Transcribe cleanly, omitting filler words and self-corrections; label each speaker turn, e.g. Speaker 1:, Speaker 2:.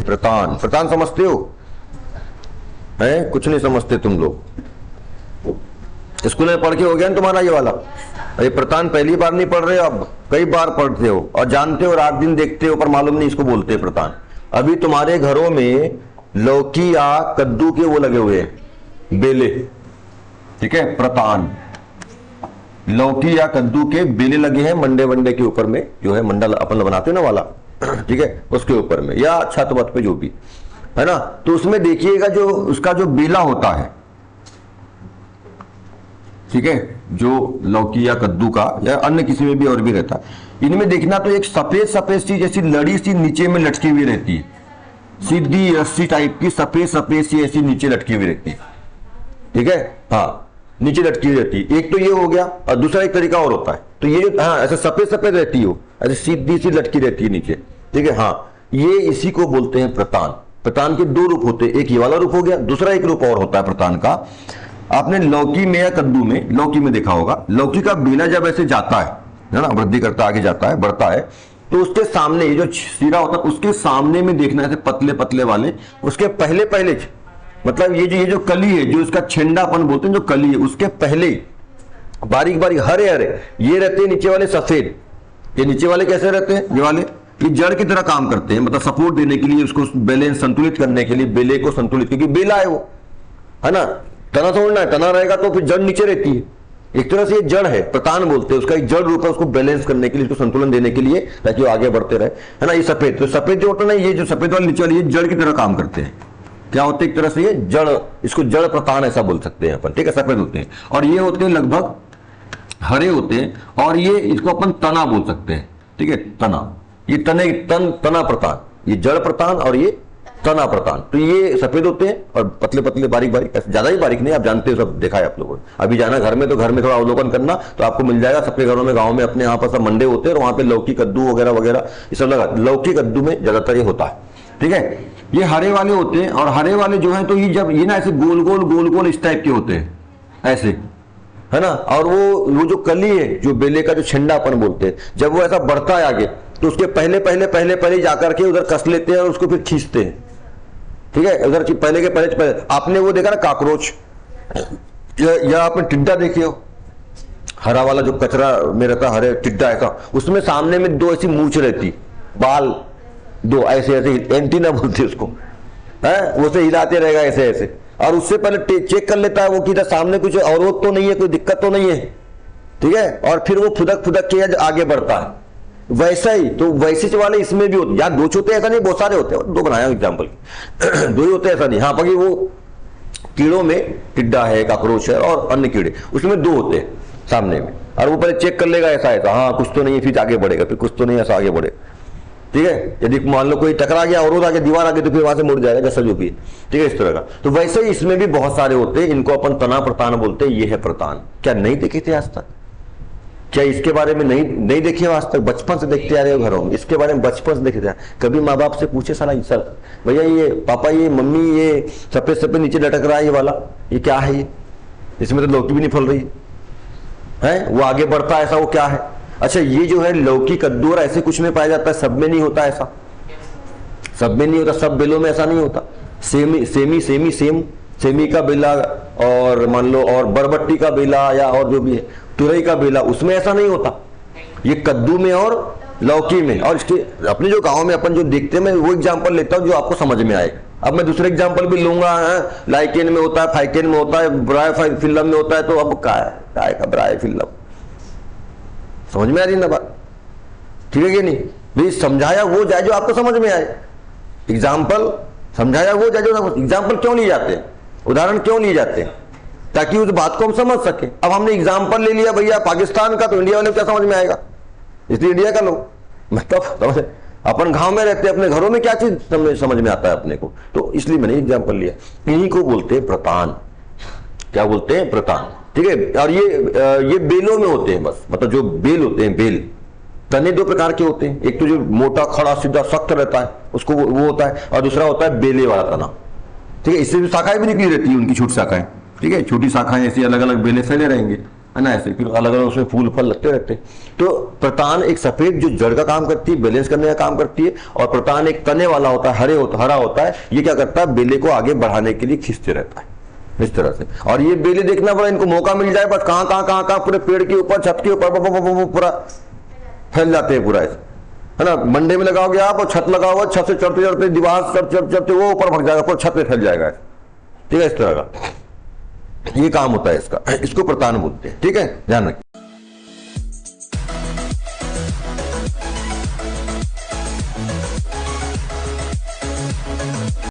Speaker 1: प्रतान। प्रतान समझते हो? है कुछ नहीं समझते तुम लोग। स्कूल में पढ़ के हो गया ना तुम्हारा ये वाला। ये प्रतान पहली बार नहीं पढ़ रहे हो, अब कई बार पढ़ते हो और जानते हो, रात दिन देखते हो, पर मालूम नहीं इसको बोलते हैं प्रतान। अभी तुम्हारे घरों में लौकी या कद्दू के वो लगे हुए हैं बेले, ठीक है, प्रतान। लौकी या कद्दू के बेले लगे हैं मंडे वंडे के ऊपर में, जो है मंडल अपन बनाते हैं ना वाला, ठीक है, उसके ऊपर में या छत वत पे जो भी है ना। तो उसमें देखिएगा जो उसका जो बेला होता है, ठीक है, जो लौकी या कद्दू का या अन्य किसी में भी और भी रहता है, इनमें देखना तो एक सफेद सफेद सी जैसी लड़ी सी नीचे में लटकी हुई रहती है, सीधी रस्सी टाइप की सफेद सफेद सी ऐसी नीचे लटकी हुई रहती है, ठीक है, हाँ नीचे लटकी हुई रहती है। एक तो ये हो गया, और दूसरा एक तरीका और होता है, तो ये हाँ ऐसे सफेद सफेद रहती हो, ऐसे सीधी सी लटकी रहती है नीचे, ठीक है, हाँ ये इसी को बोलते हैं प्रतान। प्रतान के दो रूप होते हैं, एक ये वाला रूप हो गया, दूसरा एक रूप और होता है प्रतान का। आपने लौकी में या कद्दू में, लौकी में देखा होगा, लौकी का बेला जब ऐसे जाता है ना, वृद्धि करता आगे जाता है, बढ़ता है, तो उसके सामने ये जो सिरा होता है उसके सामने में देखना है पतले पतले वाले, उसके पहले पहले मतलब ये जो कली है, जो इसका छेंडापन बोलते हैं, जो कली है उसके पहले बारीक बारीक हरे हरे ये रहते हैं नीचे वाले सफेद। ये नीचे वाले कैसे रहते हैं? ये वाले ये जड़ की तरह काम करते हैं, मतलब सपोर्ट देने के लिए, उसको बैलेंस संतुलित करने के लिए, बेले को संतुलित, क्योंकि बेला है वो, है ना, तना तोड़ना है, तना रहेगा तो फिर जड़ नीचे रहती है, एक तरह से ये जड़ है, प्रतान बोलते हैं, उसका एक जड़ रूप है, उसको बैलेंस करने के लिए, उसको संतुलन देने के लिए, ताकि वो आगे बढ़ते रहे, है ना। ये सफेद, तो सफेद जो होता है ना, ये जो सफेद वाले नीचे वाले, ये जड़ की तरह काम करते हैं। क्या होते हैं? एक तरह से ये जड़, इसको जड़ प्रतान ऐसा बोल सकते हैं अपन, ठीक है, सफेद होते हैं, और ये होते हैं लगभग हरे होते हैं, और ये इसको अपन तना बोल सकते हैं, ठीक है, तना, ये तना प्रतान, ये जड़ प्रतान और ये तना प्रतान। तो ये सफेद होते हैं और पतले पतले बारीक बारीक, ज्यादा ही बारीक नहीं, आप जानते हो, सब देखा है आप लोगों ने। अभी जाना घर में, तो घर में थोड़ा अवलोकन करना तो आपको मिल जाएगा, सबके घरों में, गाँव में अपने यहाँ पर सब मंडे होते हैं, और वहां पे लौकी कद्दू वगैरह वगैरह ये सब लगा, लौकी कद्दू में ज्यादातर ये होता है, ठीक है। ये हरे वाले होते हैं, और हरे वाले जो है तो ये जब ये ना ऐसे गोल गोल इस टाइप के होते हैं ऐसे, है ना, और वो जो कली है, जो बेले का जो छेंडापन बोलते हैं, जब वो ऐसा बढ़ता है आगे, तो उसके पहले पहले पहले पहले जाकर के उधर कस लेते हैं और उसको फिर खींचते हैं, ठीक है, उधर पहले के पहले आपने वो देखा ना काकरोच, या आपने टिड्डा देखे हो, हरा वाला जो कचरा में रहता है, हरे टिड्डा ऐसा, उसमें सामने में दो ऐसी मूंछ रहती, बाल दो ऐसे ऐसे, एंटीना बोलते उसको, है, वो से हिलाते रहेगा ऐसे ऐसे, और उससे पहले चेक कर लेता है वो कि सामने कुछ अवरोध तो नहीं है, कोई दिक्कत तो नहीं है, ठीक है, और फिर वो फुदक फुदक के आगे बढ़ता है। वैसा ही तो वैसे वाले इसमें भी होते, यार दो होते ऐसा नहीं, बहुत सारे होते हैं, दो बनाया एग्जाम्पल, दो ही होते ऐसा नहीं, हाँ बाकी वो कीड़ों में टिड्डा है, काकरोच है और अन्य कीड़े, उसमें दो होते हैं सामने में, और वो पहले चेक कर लेगा ऐसा ऐसा, हाँ कुछ तो नहीं है, फिर आगे बढ़ेगा, फिर कुछ तो नहीं ऐसा आगे बढ़ेगा, ठीक है। यदि मान लो कोई टकरा गया, अवरोध आगे, दीवार आगे, तो फिर वहां से मुड़ जाएगा, जैसा जो भी, ठीक है, इस तरह का। तो वैसे ही इसमें भी बहुत सारे होते हैं, इनको अपन तना प्रतान बोलते हैं, ये है प्रतान। क्या नहीं देखे थे आज तक? क्या इसके बारे में नहीं देखे आज तक? बचपन से देखते आ रहे हो घरों में, इसके बारे में बचपन से देखे थे। कभी माँ बाप से पूछे साला, सर भैया ये पापा, ये मम्मी, ये सफेद सफेद नीचे लटक रहा है, ये वाला ये क्या है? ये इसमें तो लौकी भी नहीं फल रही है, वो आगे बढ़ता है ऐसा, वो क्या है? अच्छा ये जो है लौकी कद्दू और ऐसे कुछ में पाया जाता है, सब में नहीं होता ऐसा, सब में नहीं होता, सब बेलों में ऐसा नहीं होता। सेमी का बेला, और मान लो और बरबट्टी का बेला, या और जो भी है तुरई का बेला, उसमें ऐसा नहीं होता। ये कद्दू में और लौकी में, और इसके अपने जो गांव में अपन जो देखते हैं, मैं वो एग्जांपल लेता हूं जो आपको समझ में आए। अब मैं दूसरे एग्जांपल भी लूंगा, लाइकेन में होता है, फाइकेन में होता है, ब्राय फिल्म में होता है, तो अब काय का ब्राय फिल्म, समझ में आ रही ना बात? ठीक है कि नहीं भाई? समझाया वो जाए जो आपको समझ में आए, एग्जाम्पल समझाया वो जाए जो, एग्जाम्पल क्यों लिए जाते हैं, उदाहरण क्यों लिए जाते हैं? ताकि उस बात को हम समझ सके। अब हमने एग्जाम्पल ले लिया भैया पाकिस्तान का, तो इंडिया वाले को क्या समझ में आएगा? इसलिए इंडिया का लोग, मतलब अपन गांव में रहते हैं, अपने घरों में क्या चीज समझ में आता है अपने को, तो इसलिए मैंने एग्जाम्पल लिया। इन्हीं को बोलते हैं प्रतान। क्या बोलते हैं? प्रतान, ठीक है। और ये बेलों में होते हैं बस, मतलब जो बेल होते हैं, बेल तने दो प्रकार के होते हैं, एक तो जो मोटा खड़ा सीधा सख्त रहता है उसको वो होता है, और दूसरा होता है बेले वाला तना, ठीक है। इससे भी शाखाएं भी निकली रहती है, उनकी छोटी शाखाएं, ठीक है, छोटी शाखाएं ऐसी अलग अलग बेले फैले रहेंगे, है ना, ऐसे फिर अलग अलग उसमें फूल फल लगते रहते हैं। तो प्रतान एक सफेद जो जड़ का काम करती है, बैलेंस करने का काम करती है, और प्रतान एक तने वाला होता है, हरा होता है, ये क्या करता है, बेले को आगे बढ़ाने के लिए खींचते रहता है इस तरह से। और ये बेले देखना पड़ा, इनको मौका मिल जाए बस कहां पूरे पेड़ के ऊपर, छत के ऊपर पूरा फैल जाते हैं पूरा ऐसे, है ना। मंडे में लगाओगे आप और छत लगाओ, छत से चढ़ते चढ़ते दीवार चढ़ते वो ऊपर भग जाएगा, पूरा छत पे फैल जाएगा, ठीक है। इस तरह का ये काम होता है इसका, इसको प्रतान बोलते हैं, ठीक है, ध्यान रखिए।